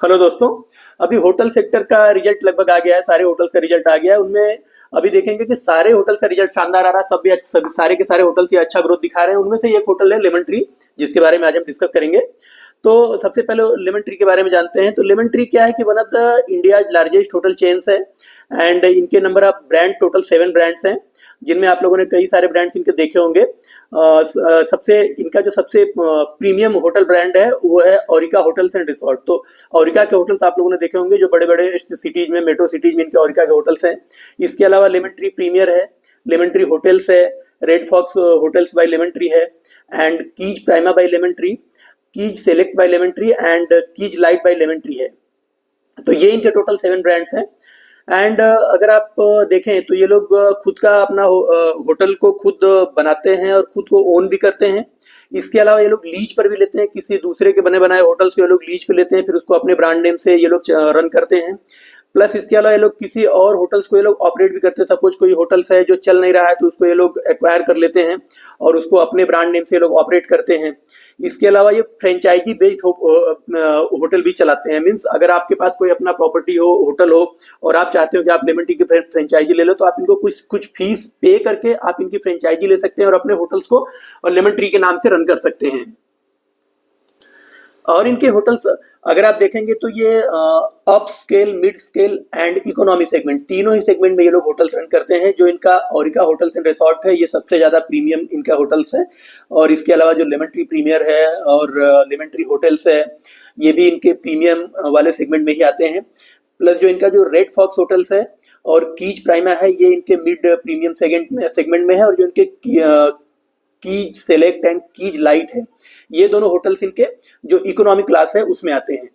Hello दोस्तों। अभी hotel sector का रिजल्ट लगभग आ गया है, सारे होटल्स का रिजल्ट आ गया है। उनमें अभी देखेंगे कि सारे होटल का रिजल्ट शानदार आ रहा है। सारे के सारे होटल्स ये अच्छा ग्रोथ दिखा रहे हैं। उनमें से एक होटल है लेमन ट्री, जिसके बारे में आज हम डिस्कस करेंगे। तो सबसे पहले लेमन ट्री के बारे में जानते हैं। तो लेमन ट्री क्या है कि one of the India largest hotel chains है। एंड इनके number of brand total 7 brands हैं, जिनमें आप लोगों ने कई सारे ब्रांड्स इनके देखे होंगे। सबसे इनका जो सबसे प्रीमियम होटल ब्रांड है वो है ओरिका होटल्स एंड रिसोर्ट। तो ओरिका के होटल्स आप लोगों ने देखे होंगे, जो बड़े बड़े सिटीज में, मेट्रो सिटीज में इनके ओरिका के होटल्स हैं। इसके अलावा लेमन ट्री प्रीमियर है, लेमन ट्री होटल्स है, Red Fox hotels by lemon Tree है, and Keys Prima by lemon Tree, Keys Select by lemon Tree and Keys Lite by lemon Tree है। तो ये इनके टोटल 7 ब्रांड्स हैं। And अगर आप देखें तो ये लोग खुद का अपना होटल को खुद बनाते हैं और खुद को ओन भी करते हैं। इसके अलावा ये लोग लीज पर भी लेते हैं, किसी दूसरे के बने बनाए होटल्स को ये लोग लीज पे लेते हैं, फिर उसको अपने ब्रांड नेम से ये लोग रन करते हैं। प्लस इसके अलावा ये लोग किसी और होटल्स को ये लोग ऑपरेट भी करते हैं। सपोज कोई होटल्स है जो चल नहीं रहा है तो उसको ये लोग एक्वायर कर लेते हैं और उसको अपने ब्रांड नेम से ये लोग ऑपरेट करते हैं। इसके अलावा ये फ्रेंचाइजी बेस्ड होटल भी चलाते हैं। मीन्स अगर आपके पास कोई अपना प्रॉपर्टी हो, होटल हो, और आप चाहते हो कि आप लेमन टी की फ्रेंचाइजी ले लो, तो आप इनको कुछ कुछ फीस पे करके आप इनकी फ्रेंचाइजी ले सकते हैं और अपने होटल्स को लेमन ट्री के नाम से रन कर सकते हैं। और इनके होटल्स अगर आप देखेंगे तो ये up scale, mid scale and economy segment, तीनों ही सेगमेंट में ये लोग होटल्स रन करते हैं। जो इनका ओरिका होटल्स एंड रिसोर्ट है, ये सबसे ज्यादा प्रीमियम इनका होटल्स है। और इसके अलावा जो लेमन ट्री प्रीमियर है और लेमन ट्री होटल्स है, ये भी इनके प्रीमियम वाले सेगमेंट में ही आते हैं। प्लस जो इनका जो रेड फॉक्स होटल्स है और कीज प्राइमा है, ये इनके मिड प्रीमियम सेगमेंट में है। और जो इनके keys select and Keys light है, ये दोनों होटल्स इनके जो इकोनॉमिक क्लास है उसमें आते हैं।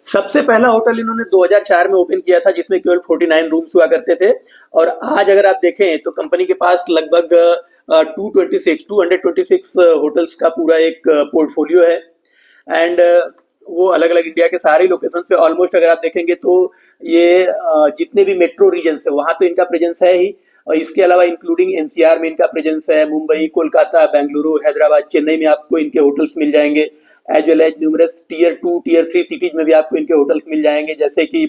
सबसे पहला होटल इन्होंने 2004 में ओपन किया था, जिसमें केवल 49 रूम्स हुआ करते थे। और आज अगर आप देखें तो कंपनी के पास लगभग 226 होटल्स का पूरा एक पोर्टफोलियो है। एंड वो अलग अलग इंडिया के सारे लोकेशन पे ऑलमोस्ट अगर आप देखेंगे तो ये जितने भी मेट्रो रीजन है वहां तो इनका प्रेजेंस है ही। और इसके अलावा इंक्लूडिंग एनसीआर में इनका प्रेजेंस है। मुंबई, कोलकाता, बेंगलुरु, हैदराबाद, चेन्नई में आपको इनके होटल्स मिल जाएंगे। As well as numerous tier 2, tier 3 cities में भी आपको इनके होटल्स मिल जाएंगे, जैसे कि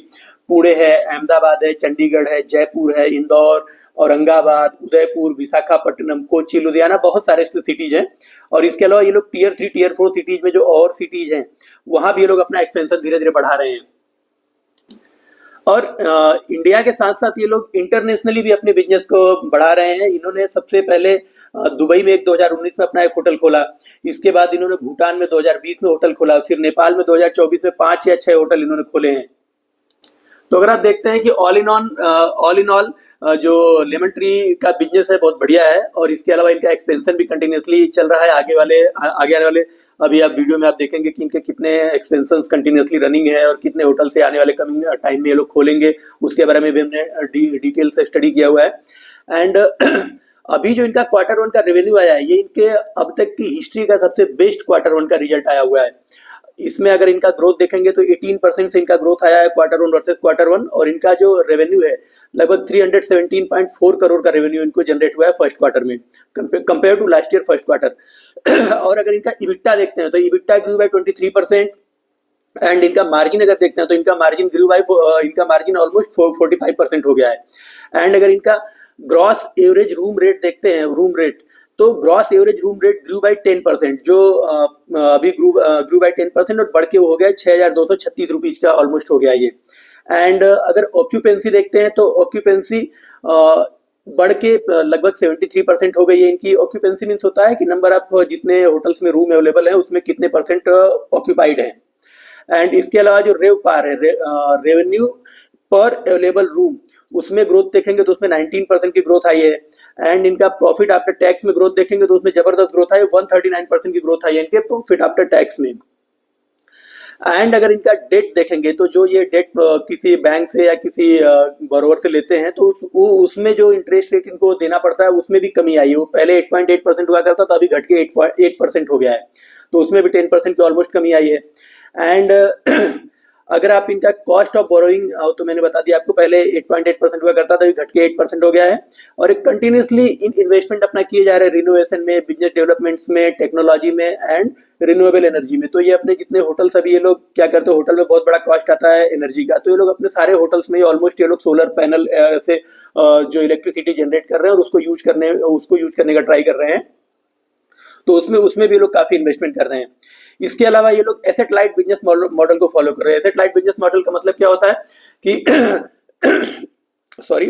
पुणे है, अहमदाबाद है, चंडीगढ़ है, जयपुर है, इंदौर, औरंगाबाद, उदयपुर, विशाखापट्टनम, कोची, लुधियाना, बहुत सारे सिटीज हैं। और इसके अलावा ये लोग टीयर 3, टीयर 4 सिटीज में जो और सिटीज हैं वहां भी ये लोग अपना एक्सपेंशन धीरे धीरे बढ़ा रहे हैं। और इंडिया के साथ साथ ये लोग इंटरनेशनली भी अपने बिजनेस को बढ़ा रहे हैं। इन्होंने सबसे पहले दुबई में 2019 में अपना एक होटल खोला। इसके बाद इन्होंने भूटान में 2020 में होटल खोला। फिर नेपाल में 2024 में 5 या 6 होटल इन्होंने खोले हैं। तो अगर आप देखते हैं कि ऑल इन ऑल जो लेमन ट्री का बिजनेस है बहुत बढ़िया है। और इसके अलावा इनका एक्सपेंशन भी कंटिन्यूसली चल रहा है। आगे आने वाले अभी आप वीडियो में आप देखेंगे कि इनके कितने एक्सपेंशन कंटिन्यूसली रनिंग है और कितने होटल से आने वाले कमिंग टाइम में ये लोग खोलेंगे, उसके बारे में भी हमने डिटेल से स्टडी किया हुआ है। एंड अभी जो इनका क्वार्टर 1 का रेवेन्यू आया है, ये इनके अब तक की हिस्ट्री का सबसे बेस्ट क्वार्टर 1 का रिजल्ट आया हुआ है। इसमें अगर इनका ग्रोथ देखेंगे तो 18% से इनका ग्रोथ आया है क्वार्टर 1 वर्सेस क्वार्टर 1। और इनका जो रेवेन्यू है लगभग 317.4 करोड़ का रेवेन्यू इनको जनरेट हुआ है फर्स्ट क्वार्टर में, compare to last year first quarter. और अगर इनका इबिट्टा देखते हैं तो इबिट्टा ग्रू बाय 23%। एंड इनका मार्जिन अगर देखते हैं तो इनका मार्जिन ऑलमोस्ट 45% हो गया है। एंड अगर इनका ग्रॉस एवरेज रूम रेट देखते हैं, रूम रेट, तो gross average room rate grew by 10%, जो अभी ग्रू बाय 10% और बढ़ के वो हो गया 6,236 रुपीज का ऑलमोस्ट हो गया ये। एंड अगर ऑक्यूपेंसी देखते हैं तो ऑक्यूपेंसी बढ़ के लगभग 73% हो गई है इनकी। ऑक्यूपेंसी मीन्स होता है कि नंबर ऑफ जितने होटल्स में रूम अवेलेबल है उसमें कितने परसेंट ऑक्यूपाइड है। एंड इसके अलावा जो रेवपार है, रेवेन्यू पर अवेलेबल रूम, उसमें ग्रोथ देखेंगे तो उसमें 19% की ग्रोथ आई है। एंड इनका प्रॉफिट आफ्टर टैक्स में ग्रोथ देखेंगे तो उसमें जबरदस्त ग्रोथ आई है, 139% की ग्रोथ आई है इनके प्रॉफिट आफ्टर टैक्स में। एंड अगर इनका डेट देखेंगे तो जो ये डेट किसी बैंक से या किसी बोरोवर से लेते हैं तो उसमें जो इंटरेस्ट रेट इनको देना पड़ता है उसमें भी कमी आई है। वो पहले 8.8% हुआ करता था, अभी घट के 8% हो गया है, तो उसमें भी 10% की ऑलमोस्ट कमी आई है। एंड अगर आप इनका कॉस्ट ऑफ बोरोइंग, तो मैंने बता दिया आपको, पहले 8.8% हुआ करता था, अभी घट के 8% हो गया है। और एक कंटिन्यूसली इन्वेस्टमेंट अपना किए जा रहे हैं रिनोवेशन में, बिजनेस डेवलपमेंट्स में, टेक्नोलॉजी में एंड रिन्यूएबल एनर्जी में। तो ये अपने जितने होटल्स अभी ये लोग क्या करते हैं, होटल में बहुत बड़ा कॉस्ट आता है एनर्जी का, तो ये लोग अपने सारे होटल्स में ऑलमोस्ट ये लोग सोलर पैनल से जो इलेक्ट्रिसिटी जनरेट कर रहे हैं और उसको यूज करने का ट्राई कर रहे हैं। तो उसमें उसमें भी लोग काफी इन्वेस्टमेंट कर रहे हैं। इसके अलावा ये लोग एसेट लाइट बिजनेस मॉडल को फॉलो कर रहे हैं। एसेट लाइट बिजनेस मॉडल का मतलब क्या होता है कि सॉरी,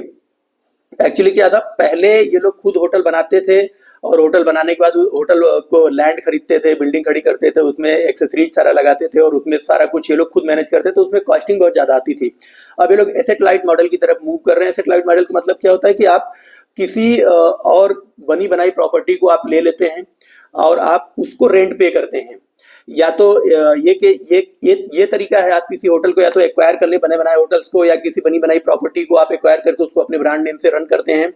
एक्चुअली क्या था, पहले ये लोग खुद होटल बनाते थे और होटल बनाने के बाद होटल को लैंड खरीदते थे, बिल्डिंग खड़ी करते थे, उसमें एक्सेसरीज सारा लगाते थे और उसमें सारा कुछ ये लोग खुद मैनेज करते थे, उसमें कॉस्टिंग बहुत ज्यादा आती थी। अब ये लोग एसेट लाइट मॉडल की तरफ मूव कर रहे हैं। एसेट लाइट मॉडल का मतलब क्या होता है कि आप किसी और बनी बनाई प्रॉपर्टी को आप ले लेते हैं और आप उसको रेंट पे करते हैं। या तो ये तरीका है, आप किसी होटल को या तो एक्वायर कर ले, बने बनाए होटल्स को, या किसी बनी बनाई प्रॉपर्टी को आप एक्वायर करके उसको अपने ब्रांड नेम से रन करते हैं।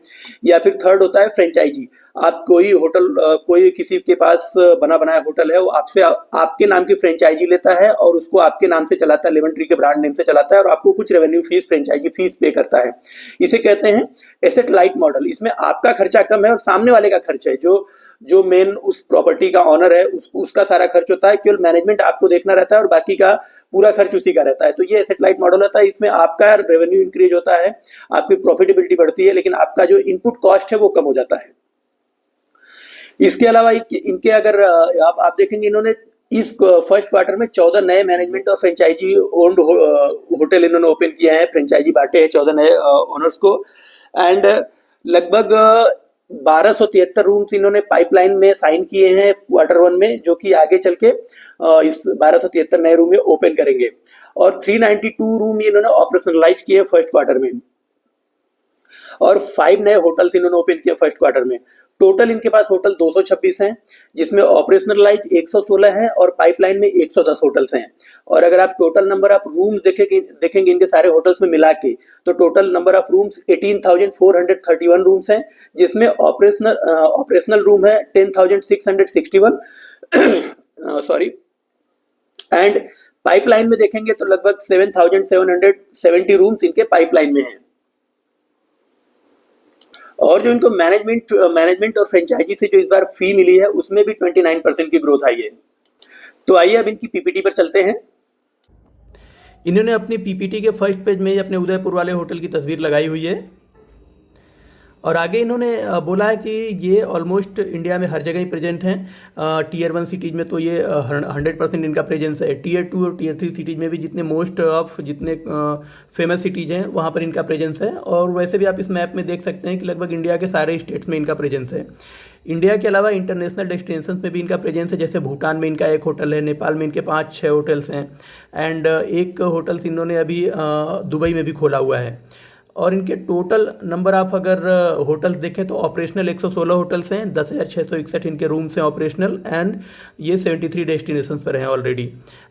या फिर थर्ड होता है फ्रेंचाइजी। आप कोई होटल कोई किसी के पास बना बनाया होटल है, वो आपसे आपके नाम की फ्रेंचाइजी लेता है और उसको आपके नाम से चलाता है, लेमन ट्री के ब्रांड नेम से चलाता है और आपको कुछ रेवेन्यू फीस, फ्रेंचाइजी फीस पे करता है। इसे कहते हैं एसेट लाइट मॉडल। इसमें आपका खर्चा कम है और सामने वाले का खर्च है, जो मेन उस प्रॉपर्टी का ऑनर है उसका सारा खर्च होता है, केवल मैनेजमेंट आपको देखना रहता है और बाकी का पूरा खर्च उसी का रहता है। तो ये एसेट लाइट मॉडल होता है। इसमें आपका रेवेन्यू इंक्रीज होता है, आपकी प्रॉफिटेबिलिटी बढ़ती है, लेकिन आपका जो इनपुट कॉस्ट है वो कम हो जाता है। इसके अलावा इनके अगर आप देखेंगे, इन्होंने इस फर्स्ट क्वार्टर में 14 नए मैनेजमेंट और फ्रेंचाइजी ओन्ड होटल इन्होंने ओपन किए हैं, फ्रेंचाइजी बांटे हैं 14 नए ओनर्स को। एंड लगभग 1273 रूम्स इन्होंने पाइपलाइन में साइन किए हैं क्वार्टर 1 में, जो कि आगे चल के इस 1273 नए रूम में ओपन करेंगे। और 392 रूम इन्होंने ऑपरेशनलाइज किए फर्स्ट क्वार्टर में और 5 नए होटल्स इन्होंने ओपन किए फर्स्ट क्वार्टर में। टोटल इनके पास होटल 226 हैं, जिसमें ऑपरेशनलाइज 116 हैं और पाइपलाइन में 110 होटल्स हैं। और अगर आप टोटल नंबर ऑफ रूम्स देखेंगे इनके सारे होटल्स में मिला के, तो total number of rooms 18,431 rooms हैं, जिसमें ऑपरेशनल रूम है 10,661 सॉरी। एंड पाइपलाइन में देखेंगे तो लगभग 7,770 रूम्स इनके पाइपलाइन में हैं। और जो इनको मैनेजमेंट और फ्रेंचाइजी से जो इस बार फी मिली है, उसमें भी 29% की ग्रोथ आई है। तो आइए अब इनकी पीपीटी पर चलते हैं। इन्होंने अपनी पीपीटी के फर्स्ट पेज में अपने उदयपुर वाले होटल की तस्वीर लगाई हुई है और आगे इन्होंने बोला है कि ये ऑलमोस्ट इंडिया में हर जगह ही प्रेजेंट हैं। Tier 1 सिटीज़ में तो ये 100% इनका प्रेजेंस है। Tier 2 और Tier 3 सिटीज़ में भी जितने फेमस सिटीज़ हैं वहाँ पर इनका प्रेजेंस है। और वैसे भी आप इस मैप में देख सकते हैं कि लगभग इंडिया के सारे स्टेट्स में इनका प्रेजेंस है। इंडिया के अलावा इंटरनेशनल डेस्टिनेशंस में भी इनका प्रेजेंस है, जैसे भूटान में इनका एक होटल है, नेपाल में इनके 5-6 होटल्स हैं एंड एक होटल्स इन्होंने अभी दुबई में भी खोला हुआ है। और इनके टोटल नंबर ऑफ अगर होटल्स देखें तो ऑपरेशनल 116 होटल्स हैं, 10,661 इनके रूम्स हैं ऑपरेशनल एंड ये 73 डेस्टिनेशंस पर हैं ऑलरेडी।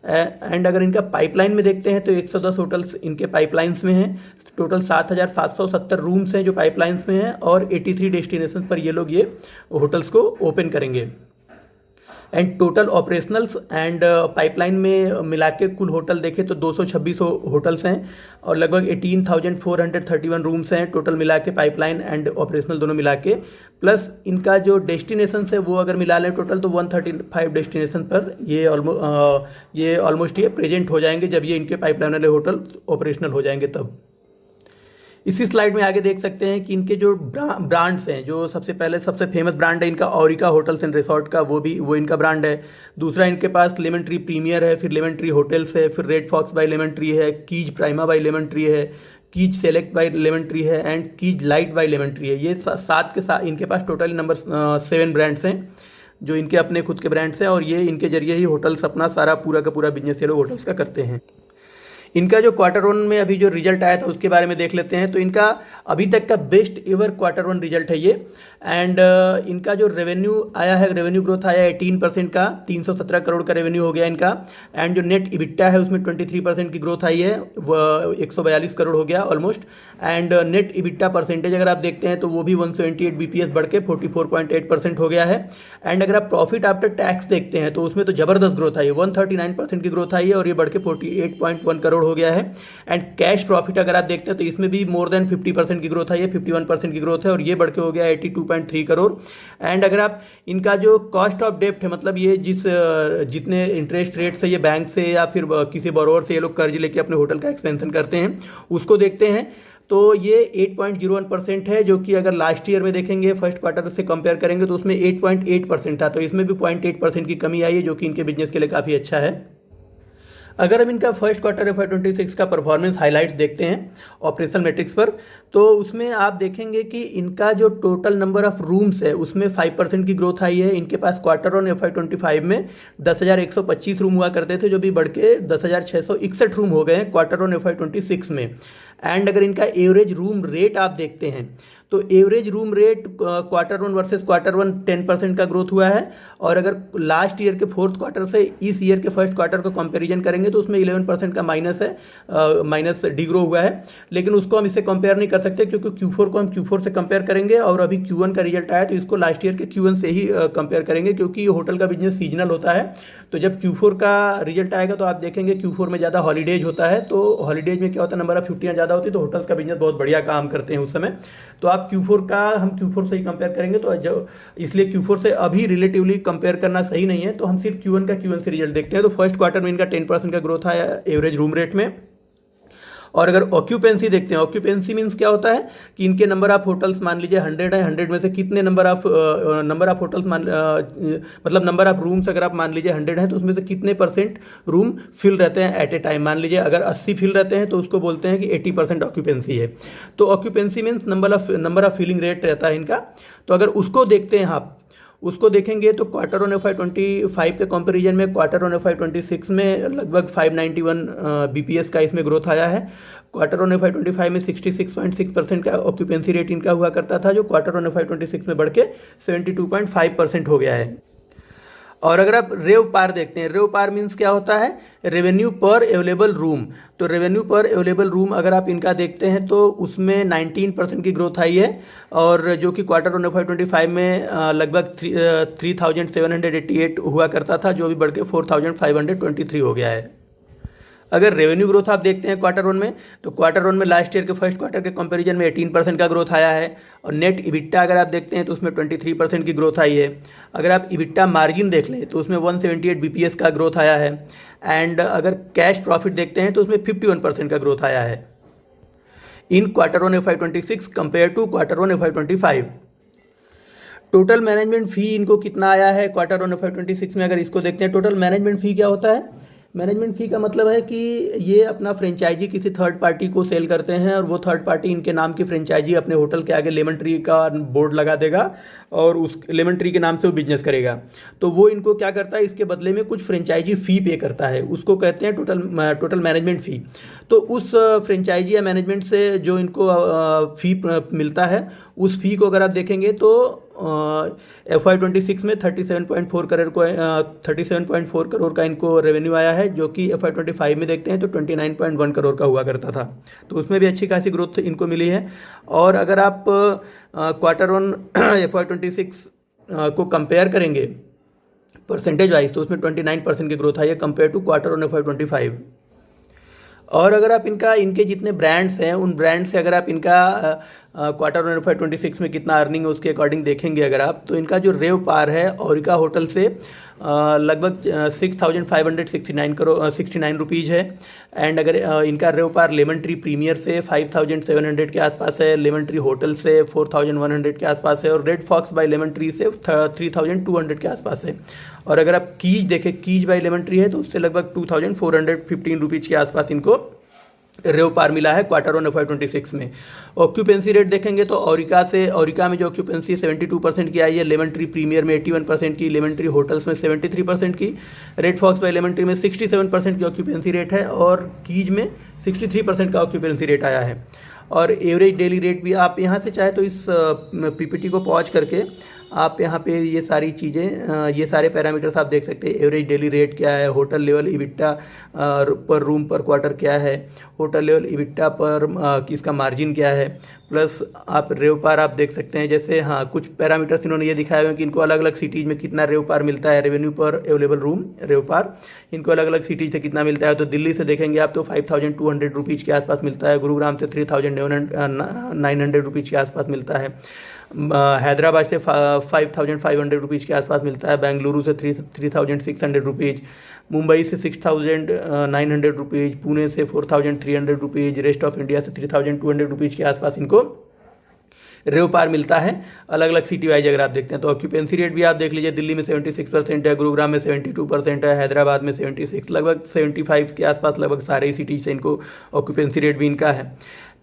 एंड अगर इनका पाइपलाइन में देखते हैं तो 110 होटल्स इनके पाइपलाइंस में हैं। टोटल 7,770 रूम्स हैं जो पाइपलाइंस में हैं और 83 डेस्टिनेशंस पर ये लोग ये होटल्स को ओपन करेंगे। एंड टोटल ऑपरेशनल्स एंड पाइपलाइन में मिला के कुल होटल देखें तो 226 होटल्स हैं और लगभग 18,431 रूम्स हैं टोटल मिला के, पाइपलाइन एंड ऑपरेशनल दोनों मिला के। प्लस इनका जो डेस्टिनेशंस है वो अगर मिला लें टोटल तो 135 डेस्टिनेशन पर ये ऑलमोस्ट ये प्रेजेंट हो जाएंगे जब ये इनके पाइपलाइन वाले होटल ऑपरेशनल हो जाएंगे तब। इसी स्लाइड में आगे देख सकते हैं कि इनके जो ब्रांड्स हैं, जो सबसे फेमस ब्रांड है इनका औरिका होटल्स एंड रिसोर्ट का, वो इनका ब्रांड है। दूसरा इनके पास लेमन ट्री प्रीमियर है, फिर लेमन ट्री होटल्स है, फिर Red fox by lemon Tree है, Keys Prima by lemon Tree है, Keys Select by lemon Tree है and Keys Lite by lemon Tree है। ये 7 के साथ इनके पास टोटल नंबर 7 ब्रांड्स हैं जो इनके अपने खुद के ब्रांड्स हैं और ये इनके जरिए ही होटल्स अपना सारा पूरा का पूरा बिजनेस ये लोग होटल्स का करते हैं। इनका जो क्वार्टर 1 में अभी जो रिजल्ट आया था उसके बारे में देख लेते हैं। तो इनका अभी तक का बेस्ट एवर क्वार्टर 1 रिजल्ट है ये। एंड इनका जो रेवेन्यू आया है, रेवेन्यू ग्रोथ आया 18% का, 317 करोड़ का रेवेन्यू हो गया इनका। एंड जो नेट इबिट्टा है उसमें 23% की ग्रोथ आई है, वह 142 करोड़ हो गया almost. And net EBITDA percentage अगर आप देखते हैं तो वो भी 178 BPS बढ़ के 44.8% हो गया है। एंड अगर आप प्रॉफिट आफ्टर टैक्स देखते हैं तो उसमें तो ज़बरदस्त ग्रोथ आई है, 139% की ग्रोथ आई है और ये बढ़ के 48.1 करोड़ हो गया है। एंड कैश प्रॉफिट अगर आप देखते हैं तो इसमें भी मोर देन 50% की ग्रोथ आई है, 51% की ग्रोथ है और ये बढ़ के हो गया 3.3 करोड़। एंड अगर आप इनका जो कॉस्ट ऑफ डेप्ट है, मतलब ये जितने इंटरेस्ट रेट से ये बैंक से या फिर किसी बोरोवर से ये लोग कर्ज लेके अपने होटल का एक्सपेंशन करते हैं, उसको देखते हैं तो ये 8.01% है, जो कि अगर लास्ट ईयर में देखेंगे फर्स्ट क्वार्टर से कंपेयर करेंगे तो उसमें 8.8% था। तो इसमें भी 0.8% की कमी आई है, जो कि इनके बिजनेस के लिए काफ़ी अच्छा है। अगर हम इनका फर्स्ट क्वार्टर FY26 का परफॉर्मेंस हाइलाइट्स देखते हैं ऑपरेशनल मैट्रिक्स पर, तो उसमें आप देखेंगे कि इनका जो टोटल नंबर ऑफ रूम्स है उसमें 5% की ग्रोथ आई है। इनके पास क्वार्टर ऑन FY25 में 10,125 रूम हुआ करते थे, जो भी बढ़ के 10,661 रूम हो गए हैं क्वार्टर ऑन FY26 में। एंड अगर इनका एवरेज रूम रेट आप देखते हैं तो average room rate quarter one versus quarter one 10% का ग्रोथ हुआ है। और अगर लास्ट ईयर के फोर्थ क्वार्टर से इस ईयर के फर्स्ट क्वार्टर को कंपैरिजन करेंगे तो उसमें 11% का माइनस है, माइनस डिग्रो हुआ है। लेकिन उसको हम इससे कंपेयर नहीं कर सकते, क्योंकि Q4 को हम Q4 से कंपेयर करेंगे और अभी Q1 का रिजल्ट आया तो इसको लास्ट ईयर के Q1 से ही कंपेयर करेंगे, क्योंकि ये होटल का बिजनेस सीजनल होता है। तो जब Q4 का रिजल्ट आएगा तो आप देखेंगे Q4 में ज़्यादा हॉलीडेज होता है, तो हॉलीडेज में क्या होता है, नंबर ऑफ छुट्टियाँ ज़्यादा होती है, तो होटल्स का बिजनेस बहुत बढ़िया काम करते हैं उस समय। तो आप Q4 का हम Q4 से ही कंपेयर करेंगे, तो जो इसलिए Q4 से अभी रिलेटिवली कंपेयर करना सही नहीं है, तो हम सिर्फ Q1 का Q1 से रिजल्ट देखते हैं। तो फर्स्ट क्वार्टर में इनका 10% का ग्रोथ आया एवरेज रूम रेट में। और अगर ऑक्यूपेंसी देखते हैं, ऑक्यूपेंसी मीन्स क्या होता है कि इनके नंबर ऑफ होटल्स मान लीजिए 100 है, 100 में से कितने नंबर ऑफ होटल्स मतलब नंबर ऑफ रूम्स अगर आप मान लीजिए 100 हैं तो उसमें से कितने परसेंट रूम फिल रहते हैं एट ए टाइम। मान लीजिए अगर 80 फिल रहते हैं तो उसको बोलते हैं कि 80% ऑक्यूपेंसी है। तो occupancy means number of filling rate रहता है इनका। तो अगर उसको देखते हैं आप, उसको देखेंगे तो क्वार्टर ऑन FY25 के कंपैरिजन में क्वार्टर ऑन FY26 में लगभग 591 BPS का इसमें ग्रोथ आया है। क्वार्टर ऑन FY25 में 66.6% का ऑक्यूपेंसी रेट इनका हुआ करता था, जो क्वार्टर ऑन FY26 में बढ़ के 72.5% हो गया है। और अगर आप रेव पार देखते हैं, रेव पार मीन्स क्या होता है, रेवेन्यू पर अवेलेबल रूम। तो रेवेन्यू पर अवेलेबल रूम अगर आप इनका देखते हैं तो उसमें 19% की ग्रोथ आई है, और जो कि क्वार्टर ऑन FY25 में लगभग 3,788 हुआ करता था, जो भी बढ़ के 4,523 हो गया है। अगर रेवेन्यू ग्रोथ आप देखते हैं क्वार्टर वन में, तो क्वार्टर वन में लास्ट ईयर के फर्स्ट क्वार्टर के कंपैरिजन में 18% का ग्रोथ आया है। और नेट इबिट्टा अगर आप देखते हैं तो उसमें 23% की ग्रोथ आई है। अगर आप इबिट्टा मार्जिन देख लें तो उसमें 178 BPS का ग्रोथ आया है। एंड अगर कैश प्रॉफिट देखते हैं तो उसमें 51% का ग्रोथ आया है in quarter one FY26 compare to quarter one FY25। Total management fee इनको कितना आया है क्वार्टर वन FY26 में, अगर इसको देखते हैं। टोटल मैनेजमेंट फ़ी क्या होता है, मैनेजमेंट फ़ी का मतलब है कि ये अपना फ्रेंचाइजी किसी थर्ड पार्टी को सेल करते हैं, और वो थर्ड पार्टी इनके नाम की फ्रेंचाइजी अपने होटल के आगे लेमन ट्री का बोर्ड लगा देगा और उस लेमन ट्री के नाम से वो बिजनेस करेगा। तो वो इनको क्या करता है, इसके बदले में कुछ फ्रेंचाइजी फ़ी पे करता है, उसको कहते हैं टोटल मैनेजमेंट फ़ी। तो उस फ्रेंचाइजी या मैनेजमेंट से जो इनको फ़ी मिलता है, उस फ़ी को अगर आप देखेंगे तो FY26 में 37.4 करोड़ का इनको रेवेन्यू आया है, जो कि FY25 में देखते हैं तो 29.1 करोड़ का हुआ करता था। तो उसमें भी अच्छी खासी ग्रोथ इनको मिली है। और अगर आप क्वार्टर वन FY26 को कंपेयर करेंगे परसेंटेज वाइज, तो उसमें 29% की ग्रोथ आई है compare to quarter one FY25। और अगर आप इनके जितने ब्रांड्स हैं, उन ब्रांड से अगर आप इनका क्वार्टर वन FY26 में कितना अर्निंग है उसके अकॉर्डिंग देखेंगे अगर आप, तो इनका जो रेव पार है ओरिका होटल से लगभग 6,569 रुपीज़ है। एंड अगर इनका रेव पार लेमन ट्री प्रीमियर से 5,700 के आसपास है, लेमन ट्री होटल से 4,100 के आसपास है, और red fox by lemon tree से 3,200 के आसपास है। और अगर आप कीज देखें, कीज बाय लेमन ट्री है तो उससे लगभग 2,415 रुपीज़ के आसपास इनको रेव पार मिला है क्वार्टर वन FY26 में। ऑक्यूपेंसी रेट देखेंगे तो ओरिका में जो ऑक्यूपेंसी 72% की आई है, लेमन ट्री प्रीमियर में 81% की, लेमन ट्री होटल्स में 73% की, red fox by lemon tree में 67% की ऑक्यूपेंसी रेट है, और कीज में 63% का ऑक्यूपेंसी रेट आया है। और एवरेज डेली रेट भी आप यहाँ से चाहे तो इस PPT को पॉज करके आप यहाँ पे ये सारी चीज़ें, ये सारे पैरामीटर्स आप देख सकते हैं। एवरेज डेली रेट क्या है, होटल लेवल इबिट्टा पर रूम पर क्वार्टर क्या है, होटल लेवल इबिट्टा पर किसका मार्जिन क्या है, प्लस आप रेव पार आप देख सकते हैं। जैसे हाँ, कुछ पैरामीटर्स इन्होंने ये दिखाए हुए हैं कि इनको अलग अलग सिटीज़ में कितना रेव पार मिलता है, रेवेन्यू पर अवेलेबल रूम रेव पार इनको अलग अलग सिटीज़ से कितना मिलता है। तो दिल्ली से देखेंगे आप तो 5,200 रुपीज़ के आसपास मिलता है, गुरुग्राम से 3,900 रुपीज़ के आसपास मिलता है, हैदराबाद से 5500 रुपीज़ के आसपास मिलता है, बेंगलुरु से 3600 रुपीज़, मुंबई से 6900 रुपीज़, पुणे से 4300 रुपीज़, रेस्ट ऑफ इंडिया से 3200 रुपीज़ के आसपास इनको रेव पार मिलता है। अलग अलग सिटी वाइज अगर आप देखते हैं तो ऑक्यूपेंसी रेट भी आप देख लीजिए, दिल्ली में 76% है, गुरुग्राम में 72% है, हैदराबाद में 76, लगभग 75 के आसपास लगभग सारे ही सिटी से इनको ऑक्यूपेंसी रेट भी इनका है।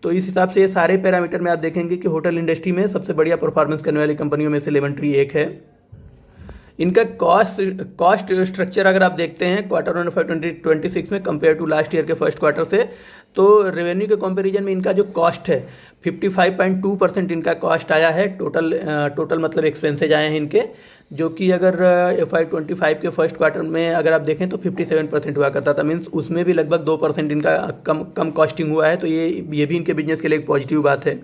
तो इस हिसाब से ये सारे पैरामीटर में आप देखेंगे कि होटल इंडस्ट्री में सबसे बढ़िया परफॉर्मेंस करने वाली कंपनियों में से लेमन ट्री एक है। इनका कॉस्ट स्ट्रक्चर अगर आप देखते हैं क्वार्टर 1 ऑफ 2026 में कंपेयर टू लास्ट ईयर के फर्स्ट क्वार्टर से, तो रेवेन्यू के कंपैरिजन में इनका जो कॉस्ट है 55.2% इनका कॉस्ट आया है। टोटल मतलब एक्सपेंसेज आए हैं इनके, जो कि अगर FY25 के फर्स्ट क्वार्टर में अगर आप देखें तो 57% हुआ करता था, मीन्स उसमें भी लगभग 2% इनका कम कॉस्टिंग हुआ है। तो ये भी इनके बिजनेस के लिए एक पॉजिटिव बात है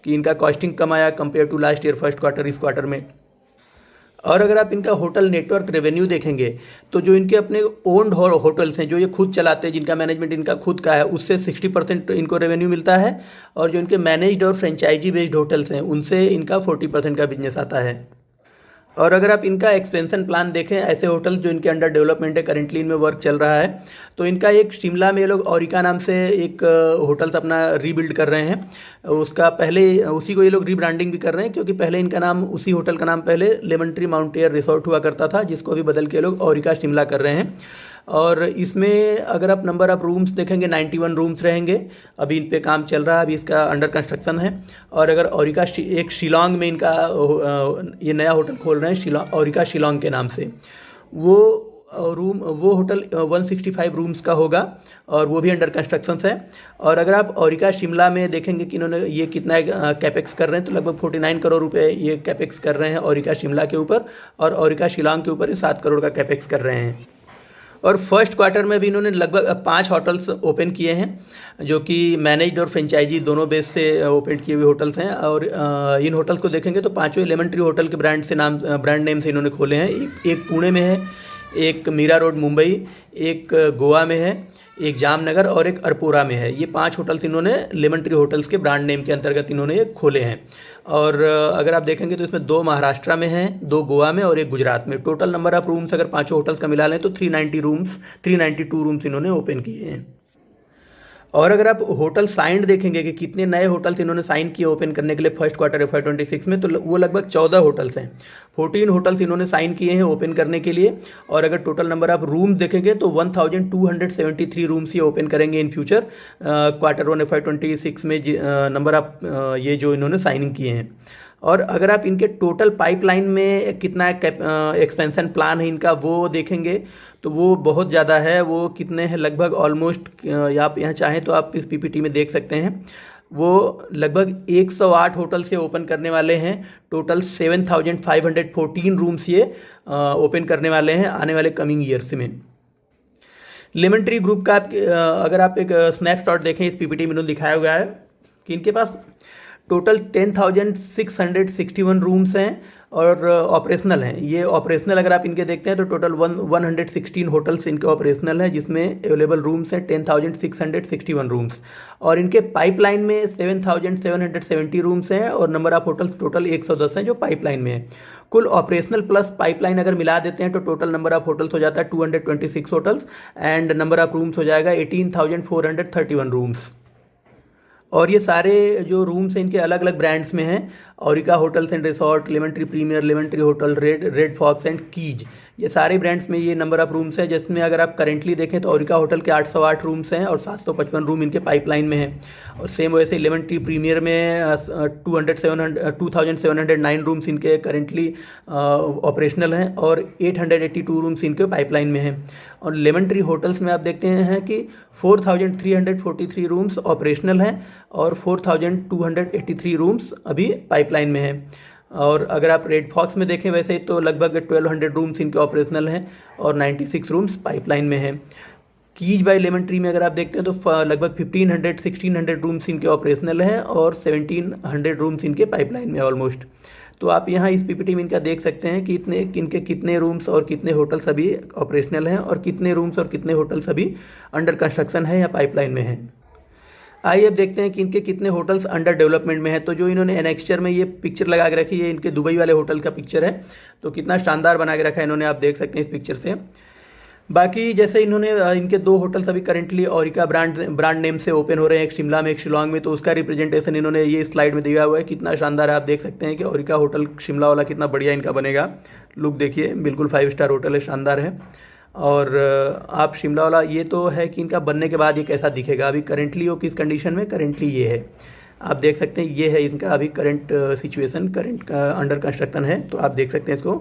कि इनका कॉस्टिंग कम आया compare to last year first quarter इस क्वार्टर में। और अगर आप इनका होटल नेटवर्क रेवेन्यू देखेंगे तो जो इनके अपने ओन्ड होटल्स हैं, जो ये खुद चलाते हैं, जिनका मैनेजमेंट इनका खुद का है, उससे 60% इनको रेवेन्यू मिलता है, और जो इनके मैनेज्ड और फ्रेंचाइजी बेस्ड होटल्स हैं उनसे इनका 40% का बिजनेस आता है। और अगर आप इनका एक्सपेंशन प्लान देखें, ऐसे होटल्स जो इनके अंडर डेवलपमेंट है, करेंटली इनमें वर्क चल रहा है, तो इनका एक शिमला में ये लोग औरिका नाम से एक होटल्स अपना रीबिल्ड कर रहे हैं। उसका पहले उसी को ये लोग रीब्रांडिंग भी कर रहे हैं, क्योंकि पहले इनका नाम, उसी होटल का नाम पहले लेमन ट्री माउंटेयर रिसोर्ट हुआ करता था, जिसको अभी बदल के लोग औरिका शिमला कर रहे हैं। और इसमें अगर आप नंबर ऑफ रूम्स देखेंगे 91 रूम्स रहेंगे, अभी इन पे काम चल रहा है, अभी इसका अंडर कंस्ट्रक्शन है। और अगर औरिका एक शिलोंग में इनका ये नया होटल खोल रहे हैं, शिलोंग औरिका शिलोंग के नाम से, वो होटल 165 रूम्स का होगा और वो भी अंडर कंस्ट्रक्शन है। और अगर आप औरिका शिमला में देखेंगे कि इन्होंने ये कितना कैपेक्स कर रहे हैं, तो लगभग 49 करोड़ रुपए ये कैपेक्स कर रहे हैं औरिका शिमला के ऊपर, और औरिका शिलोंग के ऊपर 7 करोड़ का कैपेक्स कर रहे हैं। और फर्स्ट क्वार्टर में भी इन्होंने लगभग 5 होटल्स ओपन किए हैं, जो कि मैनेज्ड और फ्रेंचाइजी दोनों बेस से ओपन किए हुए होटल्स हैं। और इन होटल्स को देखेंगे तो पांचों लेमन ट्री होटल के ब्रांड नेम से इन्होंने खोले हैं। एक पुणे में है, एक मीरा रोड मुंबई, एक गोवा में है, एक जामनगर और एक अरपोरा में है। ये 5 होटल्स इन्होंने लेमन ट्री होटल्स के ब्रांड नेम के अंतर्गत इन्होंने ये खोले हैं। और अगर आप देखेंगे तो इसमें 2 महाराष्ट्र में हैं, 2 गोवा में और 1 गुजरात में। टोटल नंबर ऑफ रूम्स अगर 5 होटल्स का मिला लें तो 392 रूम्स इन्होंने ओपन किए हैं। और अगर आप होटल साइंड देखेंगे कि कितने नए होटल्स इन्होंने साइन किए ओपन करने के लिए फर्स्ट क्वार्टर FY26 में, तो वो लगभग 14 होटल्स हैं। 14 होटल्स इन्होंने साइन किए हैं ओपन करने के लिए। और अगर टोटल नंबर ऑफ रूम्स देखेंगे तो 1273 रूम्स ये ओपन करेंगे इन फ्यूचर क्वार्टर 1 FY26 में नंबर ऑफ ये जो इन्होंने साइनिंग किए हैं। और अगर आप इनके टोटल पाइपलाइन में कितना एक्सपेंशन प्लान है इनका वो देखेंगे तो वो बहुत ज़्यादा है। वो कितने हैं, लगभग ऑलमोस्ट आप यहाँ चाहें तो आप इस PPT में देख सकते हैं, वो लगभग 108 होटल से ओपन करने वाले हैं। टोटल 7514 रूम्स ये ओपन करने वाले हैं आने वाले कमिंग ईयर्स में। लेमन ट्री ग्रुप का अगर आप एक स्नैपशॉट देखें, इस PPT में इन्होंने दिखाया हुआ है कि इनके पास टोटल 10,661 रूम्स हैं और ऑपरेशनल हैं। ये ऑपरेशनल अगर आप इनके देखते हैं तो टोटल 116 होटल्स इनके ऑपरेशनल हैं, जिसमें अवेलेबल रूम्स हैं 10,661 रूम्स। और इनके पाइपलाइन में 7,770 रूम्स हैं और नंबर ऑफ होटल्स टोटल 110 हैं जो पाइपलाइन में है। कुल ऑपरेशनल प्लस पाइपलाइन अगर मिला देते हैं तो टोटल नंबर ऑफ होटल्स हो जाता है 226 hotels and number of rooms हो जाएगा 18,431 रूम्स। और ये सारे जो रूम्स हैं इनके अलग अलग ब्रांड्स में हैं, Aurika hotels and resort, Lemon Tree Premier, Lemon Tree hotel, Red Fox and Keys, ये सारे ब्रांड्स में ये नंबर ऑफ रूम्स हैं। जिसमें अगर आप करेंटली देखें तो औरिका होटल के 808 रूम्स हैं और 755 रूम इनके पाइपलाइन में हैं। और सेम वैसे लेमन ट्री प्रीमियर में 2709 रूम्स इनके करेंटली ऑपरेशनल हैं और 882 रूम्स इनके पाइपलाइन में हैं। और लेमन ट्री होटल्स में आप देखते हैं कि 4343 रूम्स ऑपरेशनल हैं और 4283 रूम्स अभी पाइपलाइन में हैं। और अगर आप रेड फॉक्स में देखें वैसे तो लगभग 1200 रूम्स इनके ऑपरेशनल हैं और 96 रूम्स पाइपलाइन में हैं। कीज बाय लेमन ट्री में अगर आप देखते हैं तो लगभग 1600 रूम्स इनके ऑपरेशनल हैं और 1700 रूम्स इनके पाइपलाइन में ऑलमोस्ट। तो आप यहाँ इस PPT में इनका देख सकते हैं कि इनके कितने रूम्स और कितने होटल्स अभी ऑपरेशनल हैं और कितने रूम्स और कितने होटल्स अभी अंडर कंस्ट्रक्शन है या पाइपलाइन में हैं। आइए अब देखते हैं कि इनके कितने होटल्स अंडर डेवलपमेंट में है। तो जो इन्होंने एनेक्स्चर में ये पिक्चर लगा के रखी है, इनके दुबई वाले होटल का पिक्चर है। तो कितना शानदार बना के रखा है इन्होंने, आप देख सकते हैं इस पिक्चर से। बाकी जैसे इन्होंने इनके 2 होटल्स अभी करेंटली ओरिका ब्रांड नेम से ओपन हो रहे हैं, एक शिमला में एक शिलोंग में। तो उसका रिप्रेजेंटेशन इन्होंने ये स्लाइड में दिया हुआ है। कितना शानदार है, आप देख सकते हैं कि ओरिका होटल शिमला वाला कितना बढ़िया इनका बनेगा। लुक देखिए, बिल्कुल 5 स्टार होटल है, शानदार है। और आप शिमला वाला ये तो है कि इनका बनने के बाद ये कैसा दिखेगा। अभी करेंटली वो किस कंडीशन में, करेंटली ये है, आप देख सकते हैं। ये है इनका अभी current situation, current under construction है। तो आप देख सकते हैं इसको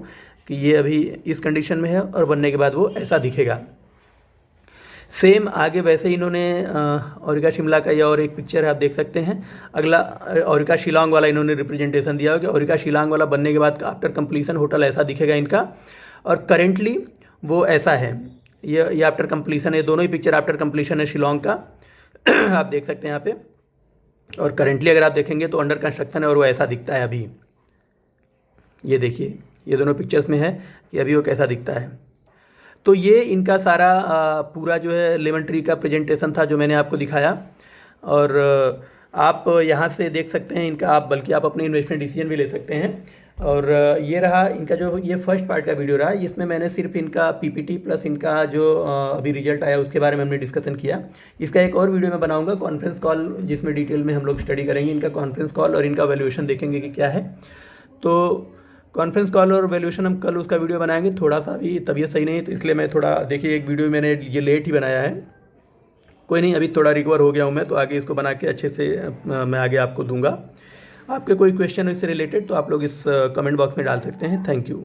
कि ये अभी इस कंडीशन में है और बनने के बाद वो ऐसा दिखेगा। सेम आगे वैसे ही इन्होंने ओरिका शिमला का ये और एक पिक्चर है, आप देख सकते हैं। अगला ओरिका शिलोंग वाला इन्होंने रिप्रेजेंटेशन दिया हो कि ओरिका शिलोंग वाला बनने के बाद आफ्टर कंप्लीशन होटल ऐसा दिखेगा इनका। और करेंटली वो ऐसा है, ये आफ्टर कंप्लीशन है। दोनों ही पिक्चर आफ्टर कंप्लीशन है शिलोंग का आप देख सकते हैं यहाँ पे। और करेंटली अगर आप देखेंगे तो अंडर कंस्ट्रक्शन है और वो ऐसा दिखता है अभी। ये देखिए, ये दोनों पिक्चर्स में है कि अभी वो कैसा दिखता है। तो ये इनका सारा पूरा जो है लेमन ट्री का प्रेजेंटेशन था जो मैंने आपको दिखाया। और आप यहाँ से देख सकते हैं इनका, आप बल्कि आप अपने इन्वेस्टमेंट डिसीजन भी ले सकते हैं। और ये रहा इनका जो ये फर्स्ट पार्ट का वीडियो रहा, इसमें मैंने सिर्फ इनका पीपीटी प्लस इनका जो अभी रिजल्ट आया उसके बारे में हमने डिस्कशन किया। इसका एक और वीडियो मैं बनाऊंगा कॉन्फ्रेंस कॉल, जिसमें डिटेल में हम लोग स्टडी करेंगे इनका कॉन्फ्रेंस कॉल और इनका वैल्यूएशन देखेंगे कि क्या है। तो कॉन्फ्रेंस कॉल और वैल्यूएशन हम कल उसका वीडियो बनाएंगे। थोड़ा सा अभी तबीयत सही नहीं है तो इसलिए मैं थोड़ा, देखिए एक वीडियो मैंने ये लेट ही बनाया है। कोई नहीं, अभी थोड़ा रिकवर हो गया हूँ मैं, तो आगे इसको बना के अच्छे से मैं आगे आपको दूंगा। आपके कोई क्वेश्चन इससे रिलेटेड तो आप लोग इस कमेंट बॉक्स में डाल सकते हैं। Thank you.